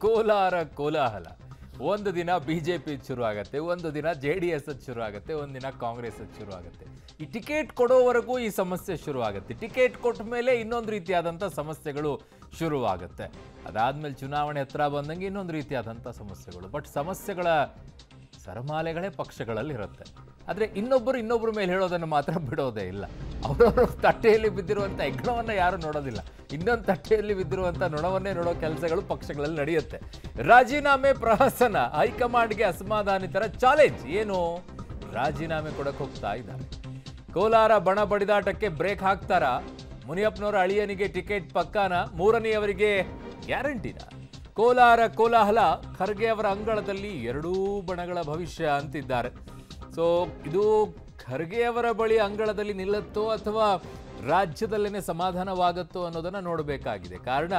ಕೋಲಾರ ಕೋಲಾಹಲ. ಒಂದು ದಿನ ಬಿಜೆಪಿ ಶುರು ಆಗುತ್ತೆ, ಒಂದು ದಿನ JDS ಶುರು ಆಗುತ್ತೆ, ಒಂದು ದಿನ ಕಾಂಗ್ರೆಸ್ ಶುರು ಆಗುತ್ತೆ. ಈ ಟಿಕೆಟ್ ಕೊಡೋವರೆಗೂ ಈ ಸಮಸ್ಯೆ ಶುರು ಆಗುತ್ತೆ. ಟಿಕೆಟ್ ಕೊಟ್ಟ ಮೇಲೆ ಇನ್ನೊಂದು ರೀತಿಯಾದಂಥ ಸಮಸ್ಯೆಗಳು ಶುರುವಾಗುತ್ತೆ. ಅದಾದ್ಮೇಲೆ ಚುನಾವಣೆ ಹತ್ರ ಬಂದಂಗೆ ಇನ್ನೊಂದು ರೀತಿಯಾದಂಥ ಸಮಸ್ಯೆಗಳು. ಬಟ್ ಸಮಸ್ಯೆಗಳ ಸರಮಾಲೆಗಳೇ ಪಕ್ಷಗಳಲ್ಲಿ ಇರುತ್ತೆ. ಆದರೆ ಇನ್ನೊಬ್ಬರ ಮೇಲೆ ಹೇಳೋದನ್ನು ಮಾತ್ರ ಬಿಡೋದೇ ಇಲ್ಲ. ಅವರವರು ತಟ್ಟೆಯಲ್ಲಿ ಬಿದ್ದಿರುವಂಥ ಹೆಗ್ಣವನ್ನು ಯಾರು ನೋಡೋದಿಲ್ಲ, ಇನ್ನೊಂದು ತಟ್ಟೆಯಲ್ಲಿ ಬಿದ್ದಿರುವಂಥ ನೊಣವನ್ನೇ ನೋಡೋ ಕೆಲಸಗಳು ಪಕ್ಷಗಳಲ್ಲಿ ನಡೆಯುತ್ತೆ. ರಾಜೀನಾಮೆ ಪ್ರಹಸನ, ಹೈಕಮಾಂಡ್ಗೆ ಅಸಮಾಧಾನಿತರ ಚಾಲೆಂಜ್. ಏನು? ರಾಜೀನಾಮೆ ಕೊಡಕ್ಕೆ ಹೋಗ್ತಾ ಇದ್ದಾರೆ. ಕೋಲಾರ ಬಣ ಬಡಿದಾಟಕ್ಕೆ ಬ್ರೇಕ್ ಹಾಕ್ತಾರಾ? ಮುನಿಯಪ್ಪನವರ ಅಳಿಯನಿಗೆ ಟಿಕೆಟ್ ಪಕ್ಕಾನ? ಮೂರನೆಯವರಿಗೆ ಗ್ಯಾರಂಟಿನ? ಕೋಲಾರ ಕೋಲಾಹಲ, ಖರ್ಗೆ ಅವರ ಅಂಗಳದಲ್ಲಿ ಎರಡೂ ಬಣಗಳ ಭವಿಷ್ಯ ಅಂತಿದ್ದಾರೆ. ಸೊ ಇದು ಖರ್ಗೆ ಅವರ ಬಳಿ ಅಂಗಳದಲ್ಲಿ ನಿಲ್ಲುತ್ತೋ ಅಥವಾ ರಾಜ್ಯದಲ್ಲೇ ಸಮಾಧಾನವಾಗುತ್ತೋ ಅನ್ನೋದನ್ನು ನೋಡಬೇಕಾಗಿದೆ. ಕಾರಣ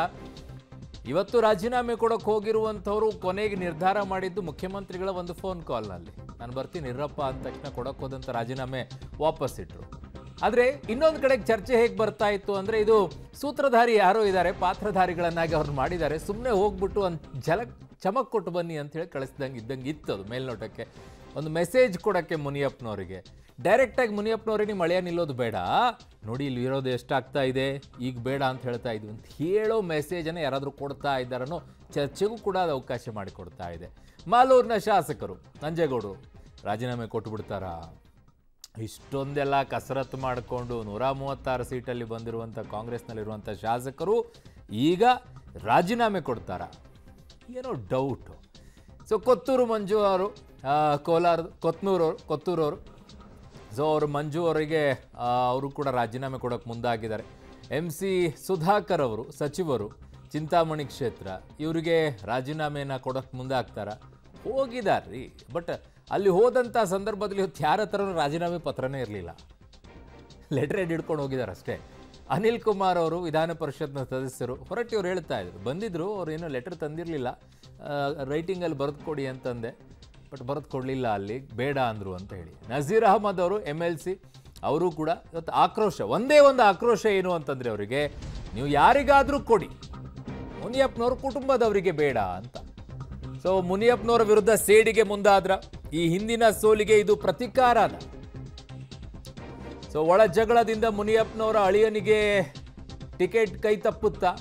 ಇವತ್ತು ರಾಜೀನಾಮೆ ಕೊಡೋಕೆ ಹೋಗಿರುವಂಥವ್ರು ಕೊನೆಗೆ ನಿರ್ಧಾರ ಮಾಡಿದ್ದು ಮುಖ್ಯಮಂತ್ರಿಗಳ ಒಂದು ಫೋನ್ ಕಾಲ್ನಲ್ಲಿ. ನಾನು ಬರ್ತೀನಿ ಇರ್ರಪ್ಪ ಅಂದ ತಕ್ಷಣ ಕೊಡೋಕೆ ಹೋದಂಥ ರಾಜೀನಾಮೆ ವಾಪಸ್ ಇಟ್ಟರು. ಆದರೆ ಇನ್ನೊಂದು ಕಡೆಗೆ ಚರ್ಚೆ ಹೇಗೆ ಬರ್ತಾ ಇತ್ತು ಅಂದರೆ, ಇದು ಸೂತ್ರಧಾರಿ ಯಾರೋ ಇದ್ದಾರೆ, ಪಾತ್ರಧಾರಿಗಳನ್ನಾಗಿ ಅವ್ರನ್ನ ಮಾಡಿದ್ದಾರೆ, ಸುಮ್ಮನೆ ಹೋಗ್ಬಿಟ್ಟು ಒಂದು ಚಮಕ್ ಕೊಟ್ಟು ಬನ್ನಿ ಅಂತೇಳಿ ಕಳಿಸ್ದಂಗೆ ಇತ್ತು. ಅದು ಮೇಲ್ನೋಟಕ್ಕೆ ಒಂದು ಮೆಸೇಜ್ ಕೊಡೋಕ್ಕೆ ಮುನಿಯಪ್ಪನವರಿಗೆ ಡೈರೆಕ್ಟಾಗಿ ಮುನಿಯಪ್ಪನವ್ರಿಗೆ ನಿಮ್ಮ ಮಳೆಯ ನಿಲ್ಲೋದು ಬೇಡ, ನೋಡಿ ಇಲ್ಲಿ ಇರೋದು ಎಷ್ಟಾಗ್ತಾ ಇದೆ, ಈಗ ಬೇಡ ಅಂತ ಹೇಳ್ತಾ ಇದ್ವಿ ಅಂತ ಹೇಳೋ ಮೆಸೇಜನ್ನು ಯಾರಾದರೂ ಕೊಡ್ತಾ ಇದ್ದಾರನೋ ಚರ್ಚೆಗೂ ಕೂಡ ಅದು ಅವಕಾಶ ಮಾಡಿಕೊಡ್ತಾ ಇದೆ. ಮಾಲೂರಿನ ಶಾಸಕರು ನಂಜೇಗೌಡರು ರಾಜೀನಾಮೆ ಕೊಟ್ಟು ಬಿಡ್ತಾರಾ? ಇಷ್ಟೊಂದೆಲ್ಲ ಕಸರತ್ತು ಮಾಡಿಕೊಂಡು 136 ಸೀಟಲ್ಲಿ ಬಂದಿರುವಂಥ ಕಾಂಗ್ರೆಸ್ನಲ್ಲಿರುವಂಥ ಶಾಸಕರು ಈಗ ರಾಜೀನಾಮೆ ಕೊಡ್ತಾರಾ? ಏನೋ ಡೌಟು. ಸೊ ಕೊತ್ತೂರು ಮಂಜು ಅವರು, ಕೊತ್ತೂರವರು, ಸೊ ಅವರು ಮಂಜು ಅವರಿಗೆ ಅವರು ಕೂಡ ರಾಜೀನಾಮೆ ಕೊಡೋಕ್ಕೆ ಮುಂದಾಗಿದ್ದಾರೆ. MC ಸುಧಾಕರ್ ಅವರು ಸಚಿವರು, ಚಿಂತಾಮಣಿ ಕ್ಷೇತ್ರ, ಇವರಿಗೆ ರಾಜೀನಾಮೆಯನ್ನು ಕೊಡೋಕ್ಕೆ ಮುಂದಾಗ್ತಾರ? ಹೋಗಿದ್ದಾರೆ. ಬಟ್ ಅಲ್ಲಿ ಹೋದಂಥ ಸಂದರ್ಭದಲ್ಲಿ ಇವತ್ತು ಯಾರ ಹತ್ರನೂ ರಾಜೀನಾಮೆ ಪತ್ರನೇ ಇರಲಿಲ್ಲ, ಲೆಟರ್ ಹಿಡ್ಕೊಂಡು ಹೋಗಿದ್ದಾರೆ ಅಷ್ಟೇ. ಅನಿಲ್ ಕುಮಾರ್ ಅವರು ವಿಧಾನ ಪರಿಷತ್ನ ಸದಸ್ಯರು ಹೊರಟಿವ್ರು ಹೇಳ್ತಾ ಇದ್ರು, ಬಂದಿದ್ರು, ಅವ್ರು ಏನೋ ಲೆಟರ್ ತಂದಿರಲಿಲ್ಲ, ರೈಟಿಂಗಲ್ಲಿ ಬರೆದು ಕೊಡಿ ಅಂತಂದೆ, ಬಟ್ ಬರೆದು ಕೊಡಲಿಲ್ಲ, ಅಲ್ಲಿ ಬೇಡ ಅಂದರು ಅಂತ ಹೇಳಿ. ನಜೀರ್ ಅಹಮದ್ ಅವರು MLC, ಅವರು ಕೂಡ ಇವತ್ತು ಆಕ್ರೋಶ, ಒಂದೇ ಒಂದು ಆಕ್ರೋಶ ಏನು ಅಂತಂದರೆ ಅವರಿಗೆ, ನೀವು ಯಾರಿಗಾದರೂ ಕೊಡಿ, ಮುನಿಯಪ್ಪನವ್ರ ಕುಟುಂಬದವರಿಗೆ ಬೇಡ ಅಂತ. ಸೊ ಮುನಿಯಪ್ಪನವರ ವಿರುದ್ಧ ಸೇಡಿಗೆ ಮುಂದಾದ್ರ, ಈ ಹಿಂದಿನ ಸೋಲಿಗೆ ಇದು ಪ್ರತಿಕಾರನ. ಸೊ ಒಳ ಜಗಳದಿಂದ ಮುನಿಯಪ್ಪನವರ ಅಳಿಯನಿಗೆ ಟಿಕೆಟ್ ಕೈ ತಪ್ಪುತ್ತಾ?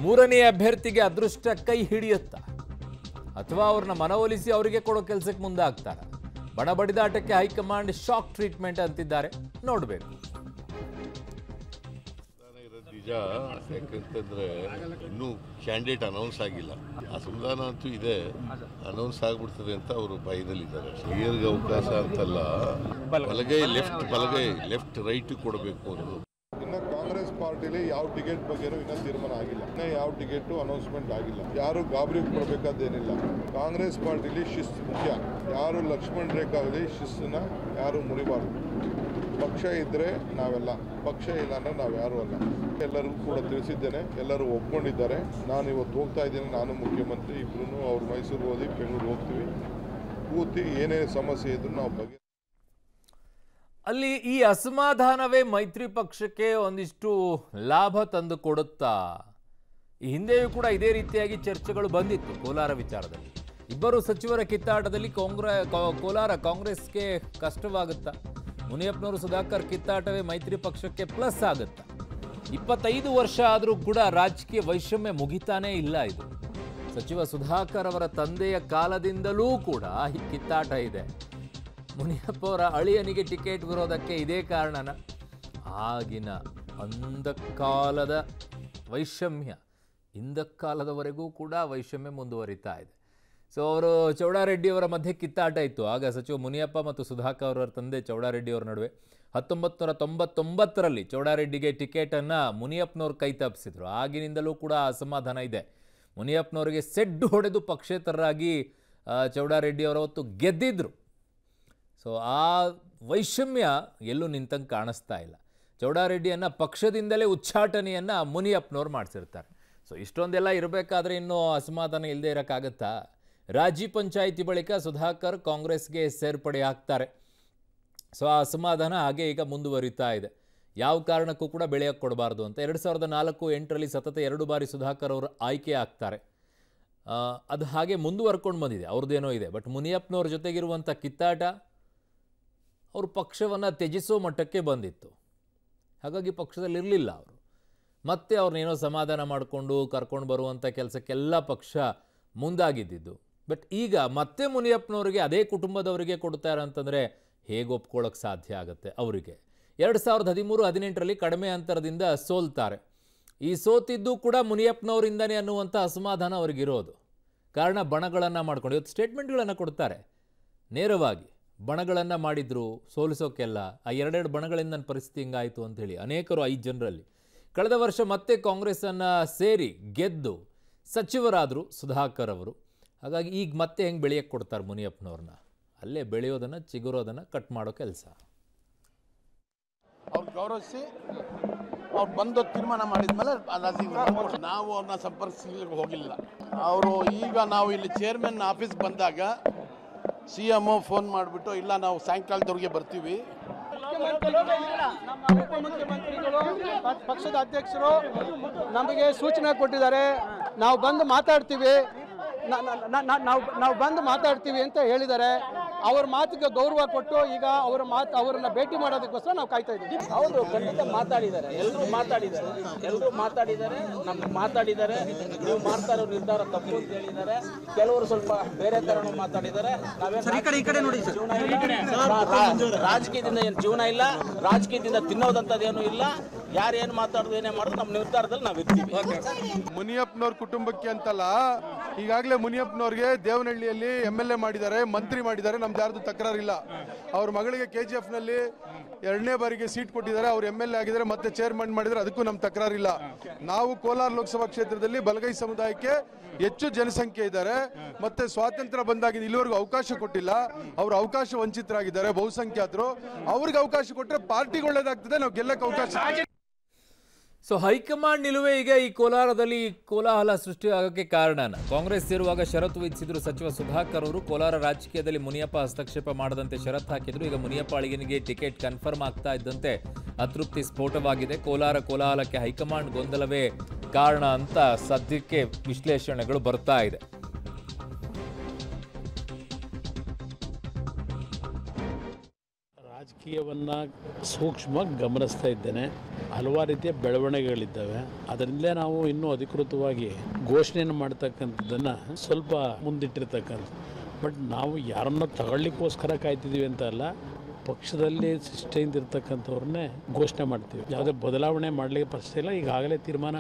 ಮೂರನೇ ಅಭ್ಯರ್ಥಿಗೆ ಅದೃಷ್ಟ ಕೈ ಹಿಡಿಯುತ್ತಾ? ಅಥವಾ ಅವ್ರನ್ನ ಮನವೊಲಿಸಿ ಅವರಿಗೆ ಕೊಡೋ ಕೆಲಸಕ್ಕೆ ಮುಂದಾಗ್ತಾರ? ಬಣ ಬಡಿದಾಟಕ್ಕೆ ಹೈಕಮಾಂಡ್ ಶಾಕ್ ಟ್ರೀಟ್ಮೆಂಟ್ ಅಂತಿದ್ದಾರೆ, ನೋಡಬೇಕು. ನಿಜ, ಯಾಕಂತಂದ್ರೆ ಇನ್ನೂ ಕ್ಯಾಂಡಿಡೇಟ್ ಅನೌನ್ಸ್ ಆಗಿಲ್ಲ. ಅಸಮಾಧಾನ ಅಂತೂ ಇದೆ, ಅನೌನ್ಸ್ ಆಗ್ಬಿಡ್ತದೆ ಅಂತ ಅವರು ಭಯದಲ್ಲಿದ್ದಾರೆ. ಕ್ಲಿಯರ್ಗೆ ಅವಕಾಶ ಅಂತಲ್ಲ, ಬಲಗೈ ಲೆಫ್ಟ್ ರೈಟ್ ಕೊಡಬೇಕು ಅನ್ನೋದು. ಇನ್ನು ಕಾಂಗ್ರೆಸ್ ಪಾರ್ಟಿಲಿ ಯಾವ ಟಿಕೆಟ್ ಬಗ್ಗೆನೂ ಇನ್ನೂ ತೀರ್ಮಾನ ಆಗಿಲ್ಲ, ಇನ್ನೂ ಯಾವ ಟಿಕೆಟ್ ಅನೌನ್ಸ್ಮೆಂಟ್ ಆಗಿಲ್ಲ. ಯಾರು ಗಾಬರಿ ಪಡಬೇಕಾದೇನಿಲ್ಲ. ಕಾಂಗ್ರೆಸ್ ಪಾರ್ಟಿಲಿ ಶಿಸ್ತು ಮುಖ್ಯ. ಯಾರು ಲಕ್ಷ್ಮಣ್ ರೇಖಾವಳಿ ಶಿಸ್ತನ್ನ ಯಾರು ಮುರಿಬಾರ್ದು. ಪಕ್ಷ ಇದ್ದರೆ ನಾವೆಲ್ಲ, ಪಕ್ಷ ಇಲ್ಲ ಅಂದರೆ ನಾವು ಯಾರೂ ಅಲ್ಲ. ಎಲ್ಲರಿಗೂ ಕೂಡ ತಿಳಿಸಿದ್ದೇನೆ, ಎಲ್ಲರೂ ಒಪ್ಕೊಂಡಿದ್ದಾರೆ. ನಾನು ಇವತ್ತು ಹೋಗ್ತಾ ಇದ್ದೀನಿ, ನಾನು ಮುಖ್ಯಮಂತ್ರಿ ಇಬ್ಬರೂ. ಅವ್ರು ಮೈಸೂರು ಹೋಗಿ ಬೆಂಗಳೂರು ಹೋಗ್ತೀವಿ, ಕೂತಿ ಏನೇ ಸಮಸ್ಯೆ ಇದ್ರೂ ನಾವು ಬಗ್ಗೆ. ಅಲ್ಲಿ ಈ ಅಸಮಾಧಾನವೇ ಮೈತ್ರಿ ಪಕ್ಷಕ್ಕೆ ಒಂದಿಷ್ಟು ಲಾಭ ತಂದು ಕೊಡುತ್ತಾ? ಈ ಹಿಂದೆಯೂ ಕೂಡ ಇದೇ ರೀತಿಯಾಗಿ ಚರ್ಚೆಗಳು ಬಂದಿತ್ತು ಕೋಲಾರ ವಿಚಾರದಲ್ಲಿ. ಇಬ್ಬರು ಸಚಿವರ ಕಿತ್ತಾಟದಲ್ಲಿ ಕೋಲಾರ ಕಾಂಗ್ರೆಸ್ಗೆ ಕಷ್ಟವಾಗುತ್ತಾ? ಮುನಿಯಪ್ಪನವರು ಸುಧಾಕರ್ ಕಿತ್ತಾಟವೇ ಮೈತ್ರಿ ಪಕ್ಷಕ್ಕೆ ಪ್ಲಸ್ ಆಗುತ್ತಾ? 25 ವರ್ಷ ಆದರೂ ಕೂಡ ರಾಜಕೀಯ ವೈಷಮ್ಯ ಮುಗಿತಾನೇ ಇಲ್ಲ. ಇದು ಸಚಿವ ಸುಧಾಕರ್ ಅವರ ತಂದೆಯ ಕಾಲದಿಂದಲೂ ಕೂಡ ಈ ಕಿತ್ತಾಟ ಇದೆ. ಮುನಿಯಪ್ಪ ಅವರ ಅಳಿಯನಿಗೆ ಟಿಕೆಟ್ ಬರೋದಕ್ಕೆ ಇದೇ ಕಾರಣನ? ಆಗಿನ ಅಂಧಕಾಲದ ವೈಷಮ್ಯ ಇಂಧಕಾಲದವರೆಗೂ ಕೂಡ ವೈಷಮ್ಯ ಮುಂದುವರಿತಾ ಇದೆ. ಸೊ ಅವರು ಚೌಡಾರೆಡ್ಡಿಯವರ ಮಧ್ಯೆ ಕಿತ್ತಾಟ ಇತ್ತು. ಆಗ ಸಚಿವ ಮುನಿಯಪ್ಪ ಮತ್ತು ಸುಧಾಕರ್ ಅವರ ತಂದೆ ಚೌಡಾರೆಡ್ಡಿಯವರ ನಡುವೆ 1999ರಲ್ಲಿ ಚೌಡಾರೆಡ್ಡಿಗೆ ಟಿಕೆಟನ್ನು ಮುನಿಯಪ್ಪನವ್ರು ಕೈ ತಪ್ಪಿಸಿದ್ರು. ಆಗಿನಿಂದಲೂ ಕೂಡ ಅಸಮಾಧಾನ ಇದೆ. ಮುನಿಯಪ್ಪನವರಿಗೆ ಸೆಡ್ಡು ಹೊಡೆದು ಪಕ್ಷೇತರರಾಗಿ ಚೌಡಾರೆಡ್ಡಿಯವರ ಹೊತ್ತು ಗೆದ್ದಿದ್ರು. ಸೊ ಆ ವೈಷಮ್ಯ ಎಲ್ಲೂ ನಿಂತಂಗೆ ಕಾಣಿಸ್ತಾ ಇಲ್ಲ. ಚೌಡಾರೆಡ್ಡಿಯನ್ನು ಪಕ್ಷದಿಂದಲೇ ಉಚ್ಚಾಟನೆಯನ್ನು ಮುನಿಯಪ್ಪನವ್ರು ಮಾಡಿಸಿರ್ತಾರೆ. ಸೊ ಇಷ್ಟೊಂದೆಲ್ಲ ಇರಬೇಕಾದ್ರೆ ಇನ್ನೂ ಅಸಮಾಧಾನ ಇಲ್ಲದೆ ಇರೋಕ್ಕಾಗತ್ತಾ? ರಾಜಿ ಪಂಚಾಯಿತಿ ಬಳಿಕ ಸುಧಾಕರ್ ಕಾಂಗ್ರೆಸ್ಗೆ ಸೇರ್ಪಡೆ ಆಗ್ತಾರೆ. ಸೊ ಆ ಅಸಮಾಧಾನ ಹಾಗೆ ಈಗ ಮುಂದುವರಿತಾ ಇದೆ. ಯಾವ ಕಾರಣಕ್ಕೂ ಕೂಡ ಬೆಳೆಯೋಕ್ಕೆ ಕೊಡಬಾರ್ದು ಅಂತ 2004-8ರಲ್ಲಿ ಸತತ 2 ಬಾರಿ ಸುಧಾಕರ್ ಅವರು ಆಯ್ಕೆ ಆಗ್ತಾರೆ. ಅದು ಹಾಗೆ ಮುಂದುವರ್ಕೊಂಡು ಬಂದಿದೆ, ಅವ್ರದ್ದೇನೋ ಇದೆ. ಬಟ್ ಮುನಿಯಪ್ಪನವ್ರ ಜೊತೆಗಿರುವಂಥ ಕಿತ್ತಾಟ ಅವರು ಪಕ್ಷವನ್ನು ತ್ಯಜಿಸೋ ಮಟ್ಟಕ್ಕೆ ಬಂದಿತ್ತು. ಹಾಗಾಗಿ ಪಕ್ಷದಲ್ಲಿರಲಿಲ್ಲ ಅವರು. ಮತ್ತೆ ಅವ್ರನ್ನೇನೋ ಸಮಾಧಾನ ಮಾಡಿಕೊಂಡು ಕರ್ಕೊಂಡು ಬರುವಂಥ ಕೆಲಸಕ್ಕೆಲ್ಲ ಪಕ್ಷ ಮುಂದಾಗಿದ್ದಿದ್ದು. ಬಟ್ ಈಗ ಮತ್ತೆ ಮುನಿಯಪ್ಪನವರಿಗೆ ಅದೇ ಕುಟುಂಬದವರಿಗೆ ಕೊಡ್ತಾರೆ ಅಂತಂದರೆ ಹೇಗೆ ಒಪ್ಕೊಳ್ಳೋಕ್ಕೆ ಸಾಧ್ಯ ಆಗುತ್ತೆ ಅವರಿಗೆ? 2013-18ರಲ್ಲಿ ಕಡಿಮೆ ಅಂತರದಿಂದ ಸೋಲ್ತಾರೆ. ಈ ಸೋತಿದ್ದು ಕೂಡ ಮುನಿಯಪ್ಪನವರಿಂದನೇ ಅನ್ನುವಂಥ ಅಸಮಾಧಾನ ಅವ್ರಿಗಿರೋದು. ಕಾರಣ ಬಣಗಳನ್ನು ಮಾಡ್ಕೊಂಡು ಇವತ್ತು ಸ್ಟೇಟ್ಮೆಂಟ್ಗಳನ್ನು ಕೊಡ್ತಾರೆ ನೇರವಾಗಿ. ಬಣಗಳನ್ನು ಮಾಡಿದ್ರು ಸೋಲಿಸೋಕ್ಕೆಲ್ಲ, ಆ ಎರಡೆರಡು ಬಣಗಳಿಂದ ನನ್ನ ಪರಿಸ್ಥಿತಿ ಹಿಂಗಾಯಿತು ಅಂಥೇಳಿ ಅನೇಕರು 5 ಜನರಲ್ಲಿ. ಕಳೆದ ವರ್ಷ ಮತ್ತೆ ಕಾಂಗ್ರೆಸ್ಸನ್ನು ಸೇರಿ ಗೆದ್ದು ಸಚಿವರಾದರು ಸುಧಾಕರ್ ಅವರು. ಹಾಗಾಗಿ ಈಗ ಮತ್ತೆ ಹೆಂಗೆ ಬೆಳೆಯಕ್ಕೆ ಕೊಡ್ತಾರೆ ಮುನಿಯಪ್ಪನವ್ರನ್ನ? ಅಲ್ಲೇ ಬೆಳೆಯೋದನ್ನು ಚಿಗುರೋದನ್ನು ಕಟ್ ಮಾಡೋ ಕೆಲಸ. ಅವ್ರು ಗೌರವಿಸಿ ಅವ್ರು ಬಂದು ತೀರ್ಮಾನ ಮಾಡಿದ್ಮೇಲೆ ನಾವು ಅವ್ರನ್ನ ಸಂಪರ್ಕಿಸಲಿಕ್ಕೆ ಹೋಗಿಲ್ಲ. ಅವರು ಈಗ ನಾವು ಇಲ್ಲಿ ಚೇರ್ಮನ್ ಆಫೀಸ್ಗೆ ಬಂದಾಗ CM ಫೋನ್ ಮಾಡಿಬಿಟ್ಟು ಇಲ್ಲ ನಾವು ಸಾಯಂಕಾಲದವ್ರಿಗೆ ಬರ್ತೀವಿ. ನಮ್ಮ ಉಪಮುಖ್ಯಮಂತ್ರಿಗಳು ಪಕ್ಷದ ಅಧ್ಯಕ್ಷರು ನಮಗೆ ಸೂಚನೆ ಕೊಟ್ಟಿದ್ದಾರೆ, ನಾವು ಬಂದು ಮಾತಾಡ್ತೀವಿ ನಾವು ಬಂದು ಮಾತಾಡ್ತೀವಿ ಅಂತ ಹೇಳಿದ್ದಾರೆ. ಅವ್ರ ಮಾತಿಗೆ ಗೌರವ ಕೊಟ್ಟು ಈಗ ಅವರನ್ನ ಭೇಟಿ ಮಾಡೋದಕ್ಕೋಸ್ಕರ ನಾವು ಕಾಯ್ತಾ ಇದ್ದೀವಿ. ಹೌದು, ಖಂಡಿತ ಮಾತಾಡಿದ್ದಾರೆ, ಎಲ್ಲರೂ ಮಾತಾಡಿದ್ದಾರೆ, ನಮ್ಗೆ ಮಾತಾಡಿದ್ದಾರೆ. ನೀವು ಮಾಡ್ತಾ ಇರೋ ನಿರ್ಧಾರ ತಪ್ಪು ಅಂತ ಹೇಳಿದ್ದಾರೆ. ಕೆಲವರು ಸ್ವಲ್ಪ ಬೇರೆ ತರನು ಮಾತಾಡಿದ್ದಾರೆ. ರಾಜಕೀಯದಿಂದ ಏನು ಜೀವನ ಇಲ್ಲ, ರಾಜಕೀಯದಿಂದ ತಿನ್ನೋದಂಥದ್ದೇನು ಇಲ್ಲ. ಯಾರೇನು ಮಾತಾಡೋದು ಏನೇ ಮಾಡೋದು ನಮ್ಮ ನಿರ್ಧಾರದಲ್ಲಿ ನಾವು ಇರ್ತೀವಿ. ಮುನಿಯಪ್ಪನವ್ರ ಕುಟುಂಬಕ್ಕೆ ಅಂತಲ್ಲ, ಈಗಾಗಲೇ ಮುನಿಯಪ್ಪನವ್ರಿಗೆ ದೇವನಹಳ್ಳಿಯಲ್ಲಿ MLA ಮಾಡಿದ್ದಾರೆ, ಮಂತ್ರಿ ಮಾಡಿದ್ದಾರೆ. ನಮ್ದು ಯಾರ್ದು ತಕರಾರಿಲ್ಲ. ಅವ್ರ ಮಗಳಿಗೆ KGF ನಲ್ಲಿ 2ನೇ ಬಾರಿಗೆ ಸೀಟ್ ಕೊಟ್ಟಿದ್ದಾರೆ, ಅವ್ರು MLA ಆಗಿದ್ದಾರೆ, ಮತ್ತೆ ಚೇರ್ಮನ್ ಮಾಡಿದ್ದಾರೆ, ಅದಕ್ಕೂ ನಮ್ಮ ತಕರಾರಿಲ್ಲ. ನಾವು ಕೋಲಾರ ಲೋಕಸಭಾ ಕ್ಷೇತ್ರದಲ್ಲಿ ಬಲಗೈ ಸಮುದಾಯಕ್ಕೆ ಹೆಚ್ಚು ಜನಸಂಖ್ಯೆ ಇದ್ದಾರೆ. ಮತ್ತೆ ಸ್ವಾತಂತ್ರ್ಯ ಬಂದಾಗ ಇಲ್ಲಿವರೆಗೂ ಅವಕಾಶ ಕೊಟ್ಟಿಲ್ಲ. ಅವರು ಅವಕಾಶ ವಂಚಿತರಾಗಿದ್ದಾರೆ, ಬಹುಸಂಖ್ಯಾತರು. ಅವ್ರಿಗೆ ಅವಕಾಶ ಕೊಟ್ಟರೆ ಪಾರ್ಟಿಗೆ ಒಳ್ಳೇದಾಗ್ತದೆ, ನಾವು ಗೆಲ್ಲಕ್ಕೆ ಅವಕಾಶ. ಸೊ ಹೈಕಮಾಂಡ್ ನಿಲುವೆ ಈಗ ಈ ಕೋಲಾರದಲ್ಲಿ ಕೋಲಾಹಲ ಸೃಷ್ಟಿಯಾಗೋಕ್ಕೆ ಕಾರಣನ ಕಾಂಗ್ರೆಸ್ ಸೇರುವಾಗ ಷರತ್ತು ವಿಧಿಸಿದ್ರು ಸಚಿವ ಸುಧಾಕರ್ ಅವರು. ಕೋಲಾರ ರಾಜಕೀಯದಲ್ಲಿ ಮುನಿಯಪ್ಪ ಹಸ್ತಕ್ಷೇಪ ಮಾಡದಂತೆ ಷರತ್ತು ಹಾಕಿದ್ರು. ಈಗ ಮುನಿಯಪ್ಪ ಅಳಿಗನಿಗೆ ಟಿಕೆಟ್ ಕನ್ಫರ್ಮ್ ಆಗ್ತಾ ಇದ್ದಂತೆ ಅತೃಪ್ತಿ ಸ್ಫೋಟವಾಗಿದೆ. ಕೋಲಾಹಲಕ್ಕೆ ಹೈಕಮಾಂಡ್ ಗೊಂದಲವೇ ಕಾರಣ ಅಂತ ಸದ್ಯಕ್ಕೆ ವಿಶ್ಲೇಷಣೆಗಳು ಬರ್ತಾ ಇದೆ. ರಾಜಕೀಯವನ್ನು ಸೂಕ್ಷ್ಮವಾಗಿ ಗಮನಿಸ್ತಾ ಇದ್ದೇನೆ. ಹಲವಾರು ರೀತಿಯ ಬೆಳವಣಿಗೆಗಳಿದ್ದಾವೆ. ಅದರಿಂದಲೇ ನಾವು ಇನ್ನೂ ಅಧಿಕೃತವಾಗಿ ಘೋಷಣೆಯನ್ನು ಮಾಡ್ತಕ್ಕಂಥದ್ದನ್ನು ಸ್ವಲ್ಪ ಮುಂದಿಟ್ಟಿರ್ತಕ್ಕಂಥ. ಬಟ್ ನಾವು ಯಾರನ್ನ ತಗೊಳ್ಳಿಕ್ಕೋಸ್ಕರ ಕಾಯ್ತಿದ್ದೀವಿ ಅಂತ ಅಲ್ಲ, ಪಕ್ಷದಲ್ಲಿ ಶಿಸ್ತೆಯಿಂದ ಇರ್ತಕ್ಕಂಥವ್ರನ್ನೇ ಘೋಷಣೆ ಮಾಡ್ತೀವಿ. ಯಾವುದೇ ಬದಲಾವಣೆ ಮಾಡಲಿಕ್ಕೆ ಪ್ರಶ್ನೆ ಇಲ್ಲ. ಈಗಾಗಲೇ ತೀರ್ಮಾನ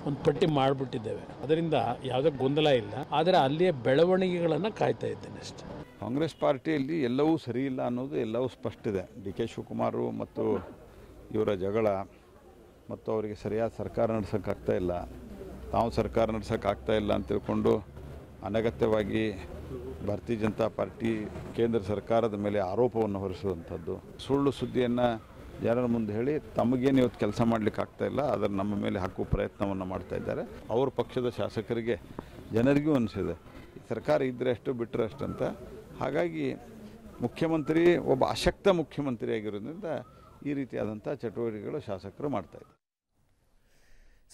ಒಂದು ಪಟ್ಟಿ ಮಾಡಿಬಿಟ್ಟಿದ್ದೇವೆ. ಅದರಿಂದ ಯಾವುದೇ ಗೊಂದಲ ಇಲ್ಲ. ಆದರೆ ಅಲ್ಲಿಯ ಬೆಳವಣಿಗೆಗಳನ್ನು ಕಾಯ್ತಾ ಇದ್ದೇನೆ ಅಷ್ಟೇ. ಕಾಂಗ್ರೆಸ್ ಪಾರ್ಟಿಯಲ್ಲಿ ಎಲ್ಲವೂ ಸರಿ ಇಲ್ಲ ಅನ್ನೋದು ಎಲ್ಲವೂ ಸ್ಪಷ್ಟ ಇದೆ. DK ಶಿವಕುಮಾರ್ ಮತ್ತು ಇವರ ಜಗಳ, ಮತ್ತು ಅವರಿಗೆ ಸರಿಯಾದ ಸರ್ಕಾರ ನಡೆಸೋಕ್ಕಾಗ್ತಾ ಇಲ್ಲ, ತಾವು ಸರ್ಕಾರ ನಡೆಸೋಕ್ಕಾಗ್ತಾ ಇಲ್ಲ ಅಂತ ತಿಳ್ಕೊಂಡು ಅನಗತ್ಯವಾಗಿ ಭಾರತೀಯ ಜನತಾ ಪಾರ್ಟಿ ಕೇಂದ್ರ ಸರ್ಕಾರದ ಮೇಲೆ ಆರೋಪವನ್ನು ಹೊರಿಸುವಂಥದ್ದು, ಸುಳ್ಳು ಸುದ್ದಿಯನ್ನು ಜನರ ಮುಂದೆ ಹೇಳಿ ತಮಗೇನು ಇವತ್ತು ಕೆಲಸ ಮಾಡಲಿಕ್ಕೆ ಆಗ್ತಾ ಇಲ್ಲ, ಅದರ ನಮ್ಮ ಮೇಲೆ ಹಾಕುವ ಪ್ರಯತ್ನವನ್ನು ಮಾಡ್ತಾ ಇದ್ದಾರೆ. ಅವ್ರ ಪಕ್ಷದ ಶಾಸಕರಿಗೆ ಜನರಿಗೂ ಅನಿಸಿದೆ ಸರ್ಕಾರ ಇದ್ದರೆ ಅಷ್ಟು ಬಿಟ್ಟರೆ ಅಷ್ಟು ಅಂತ. ಹಾಗಾಗಿ ಮುಖ್ಯಮಂತ್ರಿ ಒಬ್ಬ ಅಶಕ್ತ ಮುಖ್ಯಮಂತ್ರಿ ಆಗಿರೋದ್ರಿಂದ ಈ ರೀತಿಯಾದಂಥ ಚಟುವಟಿಕೆಗಳು ಶಾಸಕರು ಮಾಡ್ತಾಯಿದ್ದಾರೆ.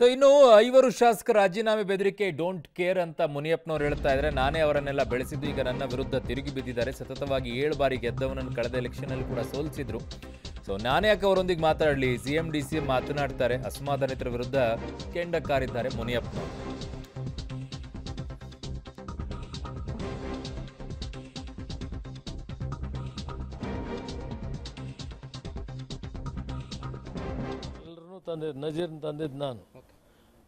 ಸೊ ಇನ್ನು 5 ಶಾಸಕರ ರಾಜೀನಾಮೆ ಬೆದರಿಕೆ ಡೋಂಟ್ ಕೇರ್ ಅಂತ ಮುನಿಯಪ್ಪನವ್ರು ಹೇಳ್ತಾ ಇದ್ದಾರೆ. ನಾನೇ ಅವರನ್ನೆಲ್ಲ ಬೆಳೆಸಿದ್ದು, ಈಗ ನನ್ನ ವಿರುದ್ಧ ತಿರುಗಿ ಬಿದ್ದಿದ್ದಾರೆ. ಸತತವಾಗಿ 7 ಬಾರಿ ಗೆದ್ದವನನ್ನು ಕಳೆದ ಎಲೆಕ್ಷನಲ್ಲಿ ಕೂಡ ಸೋಲಿಸಿದ್ರು. ಸೊ ನಾನೇ ಯಾಕೆ ಅವರೊಂದಿಗೆ ಮಾತಾಡಲಿ? CM ಮಾತನಾಡ್ತಾರೆ. ಅಸಮಾಧಾನಿತರ ವಿರುದ್ಧ ಕೆಂಡ ಕಾರಿದ್ದಾರೆ ಮುನಿಯಪ್ಪನವರು. ನಜೀರ್ ತಂದಿದ್ದು ನಾನು,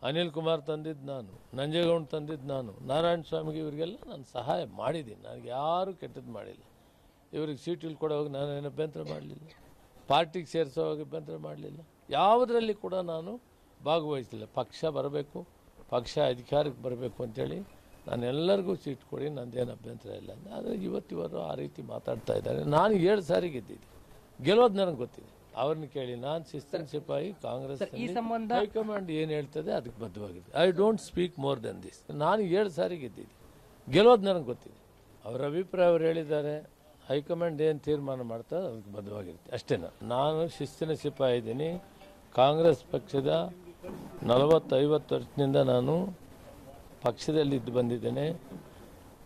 ಅನಿಲ್ ಕುಮಾರ್ ತಂದಿದ್ದು ನಾನು, ನಂಜೇಗೌಡ ತಂದಿದ್ದು ನಾನು, ನಾರಾಯಣ ಸ್ವಾಮಿಗೆ ಇವರಿಗೆಲ್ಲ ನಾನು ಸಹಾಯ ಮಾಡಿದ್ದೀನಿ. ನನಗೆ ಯಾರೂ ಕೆಟ್ಟದ್ದು ಮಾಡಿಲ್ಲ. ಇವ್ರಿಗೆ ಸೀಟ್ ಕೊಡೋವಾಗ ನಾನೇನು ಅಭ್ಯಂತರ ಮಾಡಲಿಲ್ಲ, ಪಾರ್ಟಿಗೆ ಸೇರಿಸೋವಾಗ ಅಭ್ಯಂತರ ಮಾಡಲಿಲ್ಲ, ಯಾವುದರಲ್ಲಿ ಕೂಡ ನಾನು ಭಾಗವಹಿಸಲಿಲ್ಲ. ಪಕ್ಷ ಬರಬೇಕು, ಪಕ್ಷ ಅಧಿಕಾರಕ್ಕೆ ಬರಬೇಕು ಅಂತೇಳಿ ನಾನು ಎಲ್ಲರಿಗೂ ಸೀಟ್ ಕೊಡಿ, ನಂದೇನು ಅಭ್ಯಂತರ ಇಲ್ಲ. ಆದರೆ ಇವತ್ತಿವರು ಆ ರೀತಿ ಮಾತಾಡ್ತಾ ಇದ್ದಾರೆ. ನಾನು 7 ಸಾರಿ ಗೆದ್ದಿದ್ದೆ, ಗೆಲ್ಲೋದು ನನಗೆ ಗೊತ್ತಿದೆ. ಅವ್ರನ್ನ ಕೇಳಿ. ನಾನು ಶಿಸ್ತಿನ ಸಿಪಾಯಿ. ಕಾಂಗ್ರೆಸ್ ಹೈಕಮಾಂಡ್ ಏನು ಹೇಳ್ತದೆ ಅದಕ್ಕೆ ಬದ್ಧವಾಗಿದೆ. I don't speak more than this. ನಾನು 7 ಸಾರಿ ಗೆದ್ದಿದ್ದೆ, ಗೆಲ್ಲೋದು ನನಗೆ ಗೊತ್ತಿದೆ. ಅವರ ಅಭಿಪ್ರಾಯ ಅವ್ರು ಹೇಳಿದ್ದಾರೆ. ಹೈಕಮಾಂಡ್ ಏನು ತೀರ್ಮಾನ ಮಾಡ್ತಾರೆ ಅದಕ್ಕೆ ಬದ್ಧವಾಗಿರುತ್ತೆ ಅಷ್ಟೇ. ನಾನು ಶಿಸ್ತಿನ ಸಿಪಾಯಿ ಇದ್ದೀನಿ. ಕಾಂಗ್ರೆಸ್ ಪಕ್ಷದ 40-50 ವರ್ಷದಿಂದ ನಾನು ಪಕ್ಷದಲ್ಲಿ ಇದ್ದು ಬಂದಿದ್ದೇನೆ.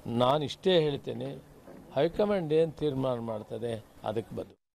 ನಾನು ಇಷ್ಟೇ ಹೇಳ್ತೇನೆ, ಹೈಕಮಾಂಡ್ ಏನು ತೀರ್ಮಾನ ಮಾಡ್ತದೆ ಅದಕ್ಕೆ ಬದ್ದು.